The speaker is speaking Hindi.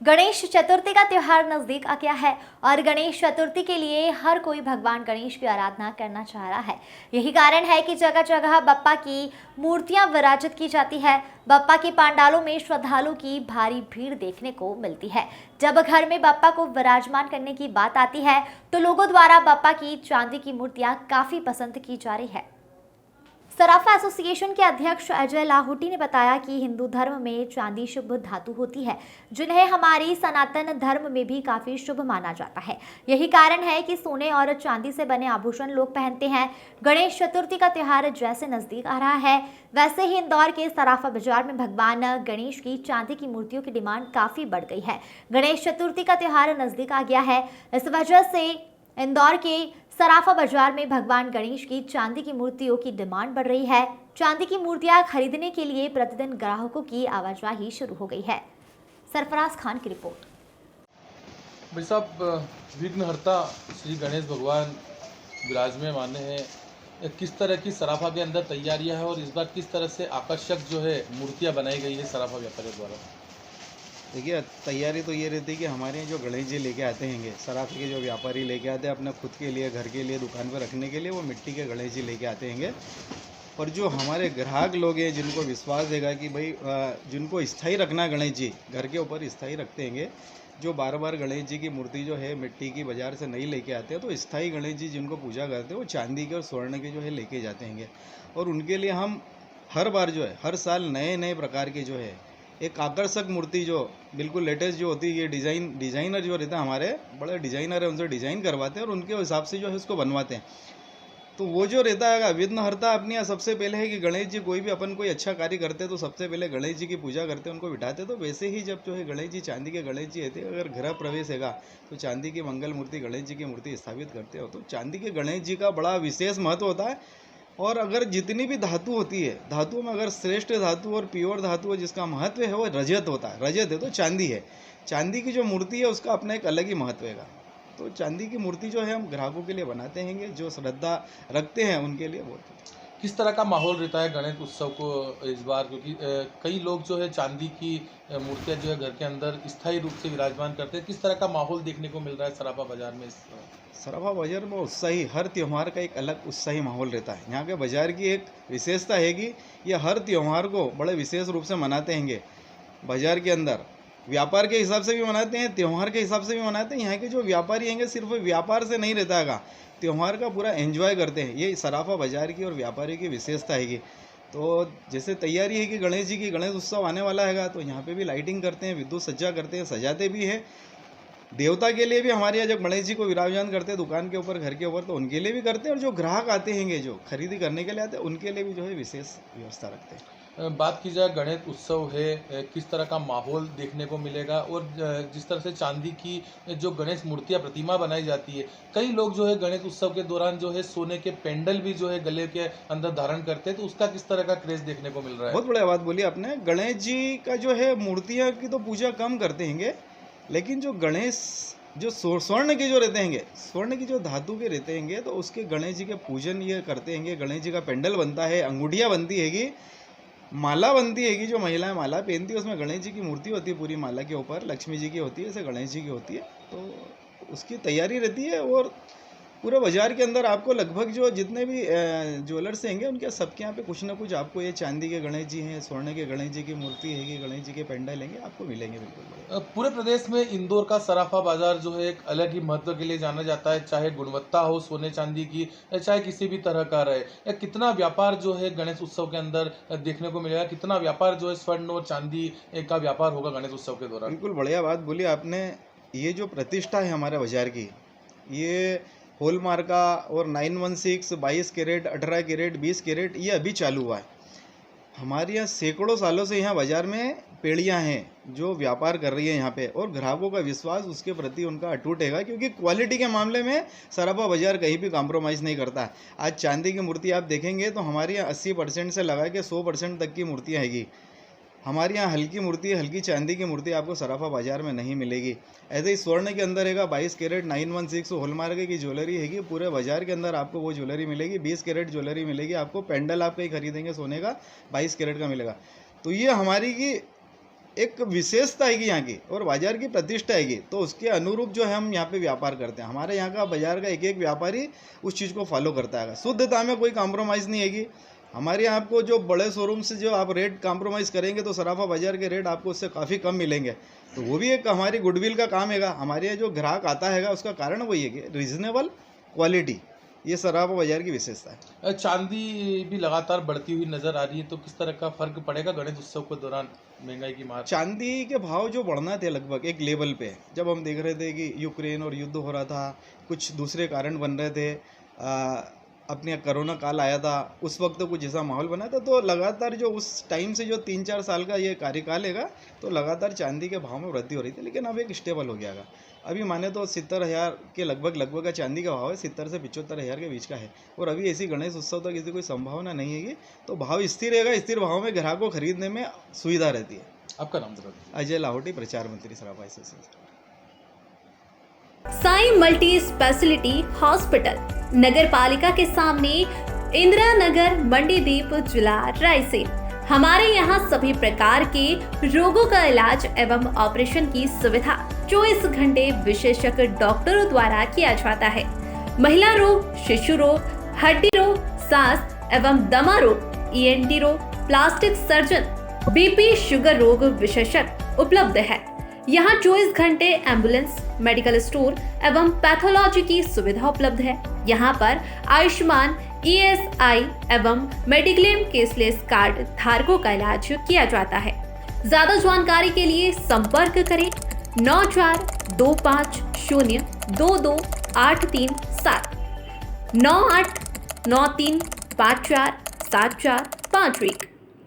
गणेश चतुर्थी का त्योहार नजदीक आ गया है और गणेश चतुर्थी के लिए हर कोई भगवान गणेश की आराधना करना चाह रहा है। यही कारण है कि जगह जगह बप्पा की मूर्तियां विराजित की जाती है। बप्पा के पंडालों में श्रद्धालुओं की भारी भीड़ देखने को मिलती है। जब घर में बप्पा को विराजमान करने की बात आती है तो लोगों द्वारा बप्पा की चांदी की मूर्तियां काफी पसंद की जा रही है। सराफा एसोसिएशन के अध्यक्ष अजय लाहौटी ने बताया कि हिंदू धर्म में चांदी शुभ धातु होती है, जिन्हें हमारी सनातन धर्म में भी काफी शुभ माना जाता है। यही कारण है कि सोने और चांदी से बने आभूषण लोग पहनते हैं। गणेश चतुर्थी का त्योहार जैसे नजदीक आ रहा है, वैसे ही इंदौर के सराफा बाजार में भगवान गणेश की चांदी की मूर्तियों की डिमांड काफी बढ़ गई है। गणेश चतुर्थी का त्योहार नजदीक आ गया है, इस वजह से इंदौर के सराफा बाजार में भगवान गणेश की चांदी की मूर्तियों की डिमांड बढ़ रही है। चांदी की मूर्तियां खरीदने के लिए प्रतिदिन ग्राहकों की आवाजाही शुरू हो गई है। सरफराज खान की रिपोर्ट। भाई साहब, विघ्नहर्ता श्री गणेश भगवान विराजमान हैं। किस तरह की सराफा के अंदर तैयारियां हैं और इस बार किस तरह से आकर्षक जो है मूर्तियां बनाई गई है सराफा व्यापारियों द्वारा? देखिए, तैयारी तो ये रहती है कि हमारे यहाँ जो गणेश जी लेके आते हैं, सराफे के जो व्यापारी लेके आते हैं अपने खुद के लिए, घर के लिए, दुकान पर रखने के लिए, वो मिट्टी के गणेश जी लेके आते हैं। और जो हमारे ग्राहक लोग हैं जिनको विश्वास देगा कि भाई जिनको स्थायी रखना गणेश जी घर के ऊपर स्थायी रखते हैं, जो बार बार गणेश जी की मूर्ति जो है मिट्टी की बाज़ार से नहीं लेके आते हैं, तो स्थायी गणेश जी जिनको पूजा करते हैं वो चांदी के और स्वर्ण के जो है लेके जाते हैं। और उनके लिए हम हर बार जो है हर साल नए नए प्रकार के जो है एक आकर्षक मूर्ति जो बिल्कुल लेटेस्ट जो होती है, ये डिज़ाइनर जो रहता है, हमारे बड़े डिज़ाइनर है, उनसे डिज़ाइन करवाते हैं और उनके हिसाब से जो है उसको बनवाते हैं। तो वो जो रहता है विघ्नहर्ता अपनी यहाँ सबसे पहले है कि गणेश जी कोई भी अपन कोई अच्छा कार्य करते हैं तो सबसे पहले गणेश जी की पूजा करते हैं, उनको बिठाते हैं। तो वैसे ही जब जो है गणेश जी चांदी के गणेश जी रहते हैं, अगर गृह प्रवेश हैगा तो चांदी की मंगल मूर्ति गणेश जी की मूर्ति स्थापित करते हो। तो चांदी के गणेश जी का बड़ा विशेष महत्व होता है। और अगर जितनी भी धातु होती है, धातुओं में अगर श्रेष्ठ धातु और प्योर धातु है जिसका महत्व है वो रजत होता है। रजत है तो चांदी है। चांदी की जो मूर्ति है उसका अपना एक अलग ही महत्व है। तो चांदी की मूर्ति जो है हम ग्राहकों के लिए बनाते हैं, जो श्रद्धा रखते हैं उनके लिए बोलते हैं। किस तरह का माहौल रहता है गणेश उत्सव को इस बार, क्योंकि कई लोग जो है चांदी की मूर्तियां जो है घर के अंदर स्थायी रूप से विराजमान करते हैं, किस तरह का माहौल देखने को मिल रहा है सराफा बाजार में? सराफा बाजार में उत्साही, हर त्यौहार का एक अलग उत्साही माहौल रहता है। यहाँ के बाजार की एक विशेषता है कि ये हर त्यौहार को बड़े विशेष रूप से मनाते हैं। बाजार के अंदर व्यापार के हिसाब से भी मनाते हैं, त्यौहार के हिसाब से भी मनाते हैं। यहाँ के जो व्यापारी हैं सिर्फ व्यापार से नहीं रहता है, त्यौहार का पूरा एंजॉय करते हैं। ये सराफा बाजार की और व्यापारी की विशेषता है। तो जैसे तैयारी है कि गणेश जी की गणेश उत्सव आने वाला है, तो यहाँ पे भी लाइटिंग करते हैं, विद्युत सज्जा करते हैं, सजाते भी हैं। देवता के लिए भी हमारे यहाँ जब गणेश जी को विराजमान करते हैं दुकान के ऊपर, घर के ऊपर, तो उनके लिए भी करते हैं। और जो ग्राहक आते हैं जो खरीदी करने के लिए आते हैं उनके लिए भी जो है विशेष व्यवस्था रखते हैं। बात की जाए गणेश उत्सव है, किस तरह का माहौल देखने को मिलेगा? और जिस तरह से चांदी की जो गणेश मूर्तियां प्रतिमा बनाई जाती है, कई लोग जो है गणेश उत्सव के दौरान जो है सोने के पेंडल भी जो है गले के अंदर धारण करते हैं, तो उसका किस तरह का क्रेज देखने को मिल रहा है? बहुत बढ़िया बात बोली आपने। गणेश जी का जो है मूर्तियाँ की तो पूजा कम करते हैं, लेकिन जो गणेश जो स्वर्ण के जो रहते हैं, स्वर्ण की जो धातु के रहते हैं, तो उसके गणेश जी के पूजन ये करते हैं। गणेश जी का पेंडल बनता है, अंगूठियाँ बनती हैगी, माला बनती हैगी, जो महिलाएं माला पहनती है उसमें गणेश जी की मूर्ति होती है, पूरी माला के ऊपर लक्ष्मी जी की होती है, ऐसे गणेश जी की होती है। तो उसकी तैयारी रहती है। और पूरे बाजार के अंदर आपको लगभग जो जितने भी ज्वेलर्स हैं उनके सबके यहाँ पे कुछ ना कुछ आपको ये चांदी के गणेश जी हैं, स्वर्ण के गणेश जी की मूर्ति है, गणेश जी के पेंडल लेंगे आपको मिलेंगे बिल्कुल। पूरे प्रदेश में इंदौर का सराफा बाजार जो है एक अलग ही महत्व के लिए जाना जाता है, चाहे गुणवत्ता हो सोने चांदी की, चाहे किसी भी तरह का रहे। कितना व्यापार जो है गणेश उत्सव के अंदर देखने को मिलेगा? कितना व्यापार जो है स्वर्ण और चांदी का व्यापार होगा गणेश उत्सव के दौरान? बिल्कुल बढ़िया बात बोली आपने। ये जो प्रतिष्ठा है हमारे बाजार की, ये हॉलमार्का और 916, 22 कैरेट, 18 कैरेट, 20 कैरेट ये अभी चालू हुआ है। हमारे यहाँ सैकड़ों सालों से यहाँ बाजार में पेड़ियाँ हैं जो व्यापार कर रही है यहाँ पे, और ग्राहकों का विश्वास उसके प्रति उनका अटूट हैगा, क्योंकि क्वालिटी के मामले में सराफा बाजार कहीं भी कॉम्प्रोमाइज़ नहीं करता। आज चांदी की मूर्ति आप देखेंगे तो हमारे यहाँ 80% से लगा के 100% तक की मूर्तियाँ हैगी। हमारे यहाँ हल्की मूर्ति, हल्की चांदी की मूर्ति आपको सराफा बाजार में नहीं मिलेगी। ऐसे ही स्वर्ण के अंदर हैगा 22 कैरेट, 916 हॉलमार्क की ज्वेलरी हैगी, पूरे बाजार के अंदर आपको वो ज्वेलरी मिलेगी। 20 कैरेट ज्वेलरी मिलेगी आपको। पेंडल आप कहीं खरीदेंगे सोने का 22 कैरेट का मिलेगा। तो ये हमारी की एक विशेषता आएगी यहाँ की और बाजार की प्रतिष्ठा आएगी, तो उसके अनुरूप जो है हम यहाँ पे व्यापार करते हैं। हमारे यहाँ का बाजार का एक एक व्यापारी उस चीज़ को फॉलो करता है। शुद्धता में कोई कॉम्प्रोमाइज़ नहीं आएगी। हमारे यहाँ आपको जो बड़े शोरूम से जो आप रेट कॉम्प्रोमाइज़ करेंगे तो सराफा बाजार के रेट आपको उससे काफ़ी कम मिलेंगे, तो वो भी एक हमारी गुडविल का काम हैगा। हमारे यहाँ जो ग्राहक आता हैगा उसका कारण वही है कि रीजनेबल क्वालिटी, ये सराफा बाजार की विशेषता है। चांदी भी लगातार बढ़ती हुई नजर आ रही है, तो किस तरह का फर्क पड़ेगा गणेश उत्सव के दौरान महंगाई की मार? चांदी के भाव जो बढ़ना थे लगभग एक लेवल पे, जब हम देख रहे थे कि यूक्रेन और युद्ध हो रहा था, कुछ दूसरे कारण बन रहे थे, अपने कोरोना काल आया था, उस वक्त तो कुछ ऐसा माहौल बना था, तो लगातार जो उस टाइम से जो 3-4 साल का ये कार्यकाल हैगा, तो लगातार चांदी के भाव में वृद्धि हो रही थी, लेकिन अब एक स्टेबल हो गया है। अभी माने तो 70,000 के लगभग का चांदी का भाव है, 70 से 75,000 के बीच का है। और अभी ऐसी गणेश उत्सव तक इसकी कोई संभावना नहीं है, तो भाव स्थिर रहेगा। स्थिर भाव में ग्राहक को खरीदने में सुविधा रहती है। आपका नाम जरा? अजय लाहौटी, प्रचार मंत्री Sarafa association. Sai multi speciality hospital, नगर पालिका के सामने, इंदिरा नगर, मंडीदीप, जिला रायसेन। हमारे यहाँ सभी प्रकार के रोगों का इलाज एवं ऑपरेशन की सुविधा 24 घंटे विशेषज्ञ डॉक्टरों द्वारा किया जाता है। महिला रोग, शिशु रोग, हड्डी रोग, सांस एवं दमा रोग, ENT रोग, प्लास्टिक सर्जन, BP शुगर रोग विशेषज्ञ उपलब्ध है। यहाँ 24 घंटे एम्बुलेंस, मेडिकल स्टोर एवं पैथोलॉजी की सुविधा उपलब्ध है। यहाँ पर आयुष्मान, ESI एवं मेडिक्लेम केसलेस कार्ड धारकों का इलाज किया जाता है। ज्यादा जानकारी के लिए संपर्क करें 9425022837 9893547451।